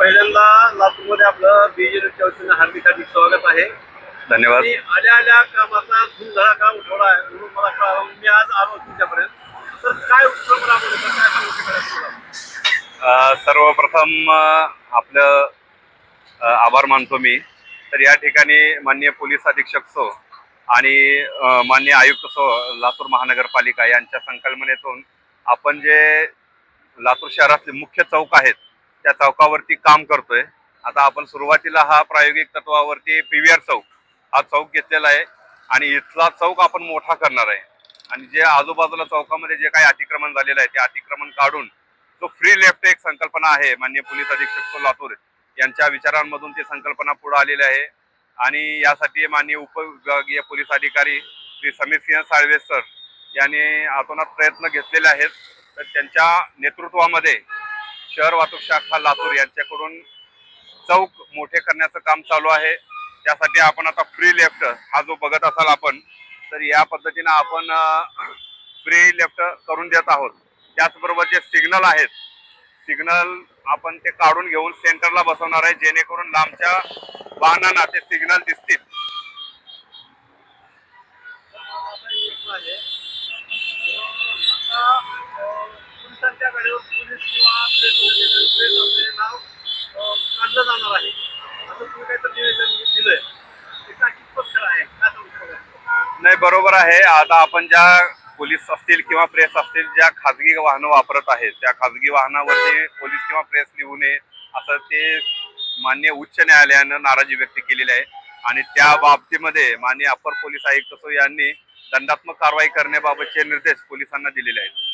पहिल्यांदा लातूरमध्ये आपलं बीजेपीच्या वतीनं हार्दिक हार्दिक स्वागत आहे. धन्यवाद. आणि आल्या आल्या कामाचा धुमधडाका उठवला आहे म्हणून मला कळालं. मी आज आलो तुमच्यापर्यंत. तर काय उपक्रम राबवले, तर काय सांगू शकाल? सर्वप्रथम आपलं आभार मानतो मी. तर या ठिकाणी माननीय पोलीस अधीक्षक सो आणि माननीय आयुक्त सो लातूर महानगरपालिका यांच्या संकल्पनेतून आपण जे लातूर शहरातले मुख्य चौक आहेत त्या चौकावरती काम करतोय. आता आपण सुरुवातीला हा प्रायोगिक तत्वावरती पीव्हीआर चौक हा चौक घेतलेला आहे आणि इथला चौक आपण मोठा करणार आहे. आणि जे आजूबाजूला चौकामध्ये जे काही अतिक्रमण झालेलं आहे ते अतिक्रमण काढून जो फ्री लेफ्ट एक संकल्पना आहे माननीय पोलीस अधीक्षक सो लातूर यांच्या विचारांमधून ती संकल्पना पुढे आलेली आहे. आणि यासाठी माननीय उपविभागीय पोलीस अधिकारी श्री समीर सिंह साळवे सर यांनी अतोनात प्रयत्न घेतलेले आहेत. तर त्यांच्या नेतृत्वामध्ये शहर वाहतूक शाखा लातूर यांच्याकडून चौक मोठे करण्याचं काम चालू आहे. त्यासाठी आपण आता फ्री लेफ्ट हा जो बघत असाल आपण, तर या पद्धतीनं आपण फ्री लेफ्ट करून देत आहोत. त्याचबरोबर जे सिग्नल आहेत सिग्नल आपण ते काढून घेऊन सेंटरला बसवणार आहे, जेणेकरून लांबच्या वाहनांना ते सिग्नल दिसतील. पोलिसांच्या गाडीवर पोलीस किंवा प्रेस नाव काढलं जाणार आहे, असं तुम्ही काहीतरी निवेदन दिलंय. ते काय कितपत खरं आहे, काय सांगू शकाल? नाही, बरोबर आहे. आता आपण ज्या पोलीस असतील किंवा प्रेस असतील ज्या खाजगी वाहनं वापरत आहेत त्या खाजगी वाहनावरती पोलीस किंवा प्रेस लिहू नये असं ते माननीय उच्च न्यायालयानं नाराजी व्यक्त केलेली आहे. आणि त्या बाबतीमध्ये माननीय अपर पोलीस आयुक्त यांनी दंडात्मक कारवाई करण्याबाबतचे निर्देश पोलिसांना दिलेले आहेत.